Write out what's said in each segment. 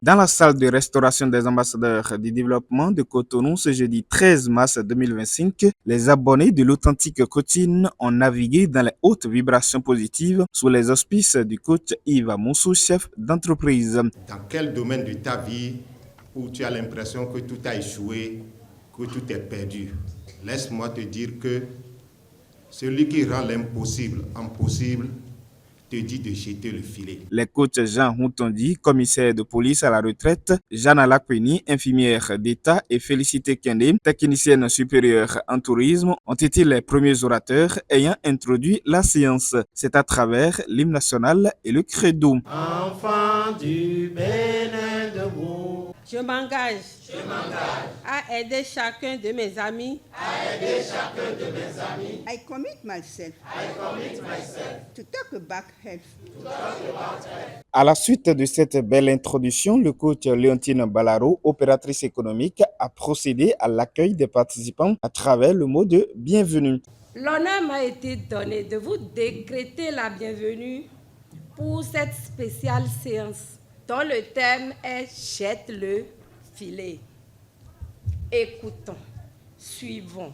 Dans la salle de restauration des ambassadeurs du développement de Cotonou ce jeudi 13 mars 2025, les abonnés de l'authentique Cotine ont navigué dans les hautes vibrations positives sous les auspices du coach Yves Moussou, chef d'entreprise. Dans quel domaine de ta vie où tu as l'impression que tout a échoué, que tout est perdu? Laisse-moi te dire que celui qui rend l'impossible impossible te dit de jeter le filet. Les coachs Jean Houtondi, commissaire de police à la retraite, Jeanne Alakweni, infirmière d'État, et Félicité Kende, technicienne supérieure en tourisme, ont été les premiers orateurs ayant introduit la séance. C'est à travers l'hymne national et le credo. Enfant du Bénin debout, je m'engage à aider chacun de mes amis. I commit myself to talk about health. À la suite de cette belle introduction, le coach Léontine Balaro, opératrice économique, a procédé à l'accueil des participants à travers le mot de bienvenue. L'honneur m'a été donné de vous décréter la bienvenue pour cette spéciale séance dont le thème est « Jette le filet ». Écoutons, suivons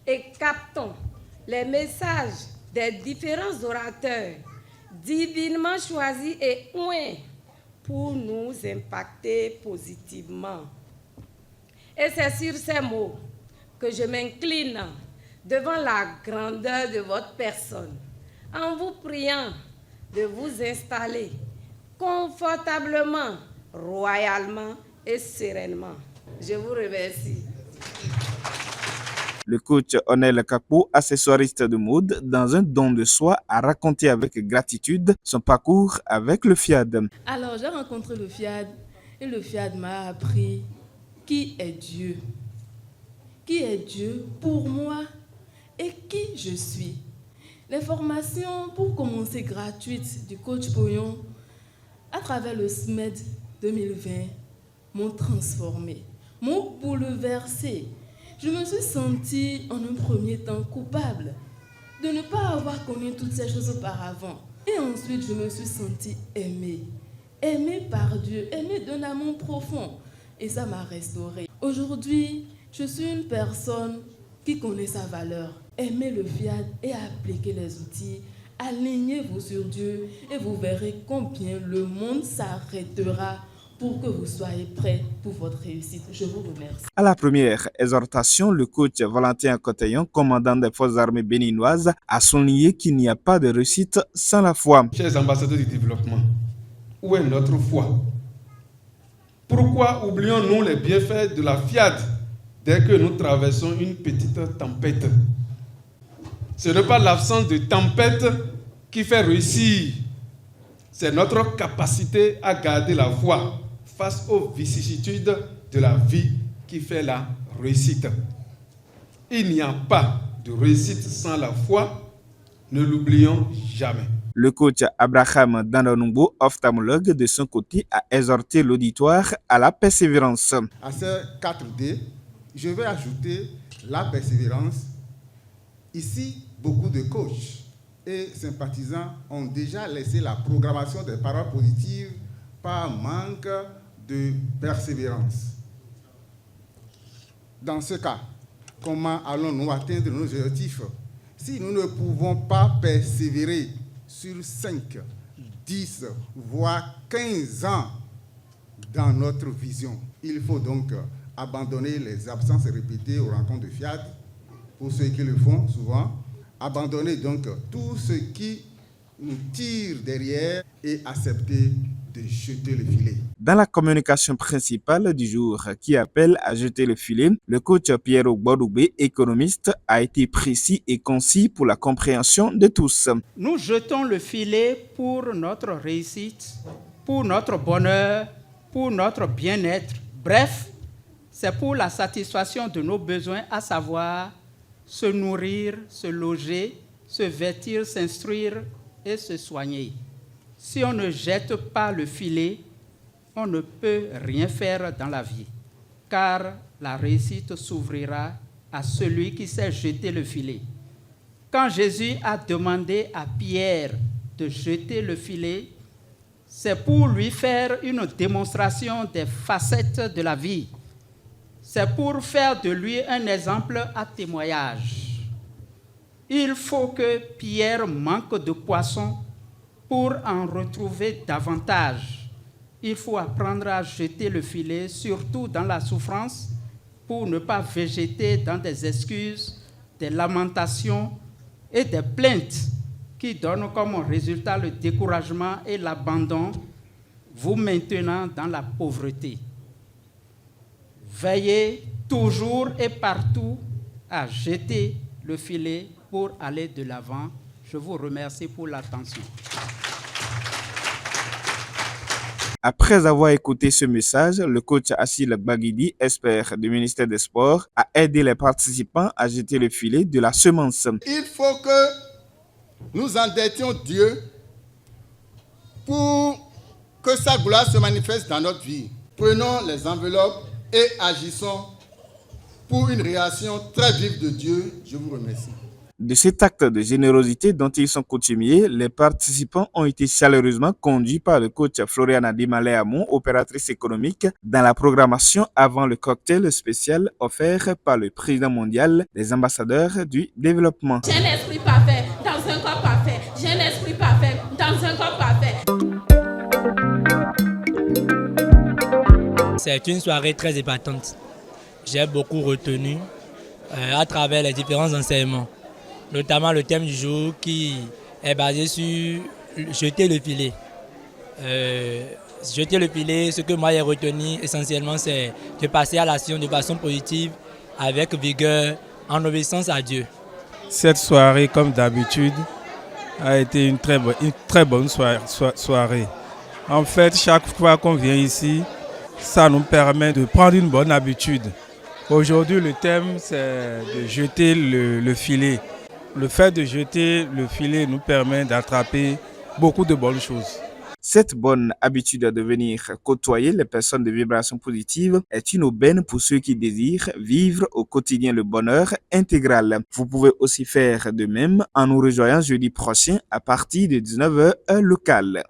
et captons les messages des différents orateurs divinement choisis et oints pour nous impacter positivement. Et c'est sur ces mots que je m'incline devant la grandeur de votre personne, en vous priant de vous installer confortablement, royalement et sereinement. Je vous remercie. Le coach Onel Kapo, accessoiriste de mode, dans un don de soi, a raconté avec gratitude son parcours avec le FIAD. Alors, j'ai rencontré le FIAD et le FIAD m'a appris qui est Dieu. Qui est Dieu pour moi et qui je suis. Les formations, pour commencer gratuites, du coach Poyon, à travers le SMED 2020, m'ont transformé, m'ont bouleversé. Je me suis sentie en un premier temps coupable de ne pas avoir connu toutes ces choses auparavant. Et ensuite, je me suis sentie aimée. Aimée par Dieu, aimée d'un amour profond. Et ça m'a restaurée. Aujourd'hui, je suis une personne qui connaît sa valeur. Aimez le FIAD et appliquez les outils. Alignez-vous sur Dieu et vous verrez combien le monde s'arrêtera pour que vous soyez prêts pour votre réussite. Je vous remercie. À la première exhortation, le coach Valentin Cotaillon, commandant des forces armées béninoises, a souligné qu'il n'y a pas de réussite sans la foi. Chers ambassadeurs du développement, où est notre foi? Pourquoi oublions-nous les bienfaits de la FIAD dès que nous traversons une petite tempête? Ce n'est pas l'absence de tempête qui fait réussir, c'est notre capacité à garder la foi face aux vicissitudes de la vie qui fait la réussite. Il n'y a pas de réussite sans la foi, ne l'oublions jamais. Le coach Abraham Dandanumbo, ophtalmologue, de son côté, a exhorté l'auditoire à la persévérance. À ces 4D, je vais ajouter la persévérance. Ici, beaucoup de coachs et sympathisants ont déjà laissé la programmation des paroles positives par manque de persévérance. Dans ce cas, comment allons-nous atteindre nos objectifs si nous ne pouvons pas persévérer sur 5, 10, voire 15 ans dans notre vision? Il faut donc abandonner les absences répétées aux rencontres de FIAD, pour ceux qui le font souvent, abandonner donc tout ce qui nous tire derrière et accepter de jeter le filet. Dans la communication principale du jour qui appelle à jeter le filet, le coach Pierrot Bodoubé, économiste, a été précis et concis pour la compréhension de tous. Nous jetons le filet pour notre réussite, pour notre bonheur, pour notre bien-être. Bref, c'est pour la satisfaction de nos besoins, à savoir se nourrir, se loger, se vêtir, s'instruire et se soigner. Si on ne jette pas le filet, on ne peut rien faire dans la vie, car la réussite s'ouvrira à celui qui sait jeter le filet. Quand Jésus a demandé à Pierre de jeter le filet, c'est pour lui faire une démonstration des facettes de la vie. C'est pour faire de lui un exemple à témoignage. Il faut que Pierre manque de poissons pour en retrouver davantage. Il faut apprendre à jeter le filet, surtout dans la souffrance, pour ne pas végéter dans des excuses, des lamentations et des plaintes qui donnent comme résultat le découragement et l'abandon, vous maintenant dans la pauvreté. Veillez toujours et partout à jeter le filet pour aller de l'avant. Je vous remercie pour l'attention. Après avoir écouté ce message, le coach Achille Baguidi, expert du ministère des Sports, a aidé les participants à jeter le filet de la semence. Il faut que nous endettions Dieu pour que sa gloire se manifeste dans notre vie. Prenons les enveloppes et agissons pour une réaction très vive de Dieu. Je vous remercie. De cet acte de générosité dont ils sont coutumiers, les participants ont été chaleureusement conduits par le coach Floriana Dimale-Amon, opératrice économique, dans la programmation avant le cocktail spécial offert par le président mondial des ambassadeurs du développement. J'ai un esprit parfait dans un corps parfait. J'ai un esprit parfait dans un corps parfait. C'est une soirée très épatante. J'ai beaucoup retenu à travers les différents enseignements, notamment le thème du jour qui est basé sur jeter le filet. Jeter le filet, ce que moi j'ai retenu essentiellement, c'est de passer à l'action de façon positive, avec vigueur, en obéissance à Dieu. Cette soirée, comme d'habitude, a été une très bonne soirée. En fait, chaque fois qu'on vient ici, ça nous permet de prendre une bonne habitude. Aujourd'hui, le thème, c'est de jeter le filet. Le fait de jeter le filet nous permet d'attraper beaucoup de bonnes choses. Cette bonne habitude de venir côtoyer les personnes de vibration positive est une aubaine pour ceux qui désirent vivre au quotidien le bonheur intégral. Vous pouvez aussi faire de même en nous rejoignant jeudi prochain à partir de 19h heure locale.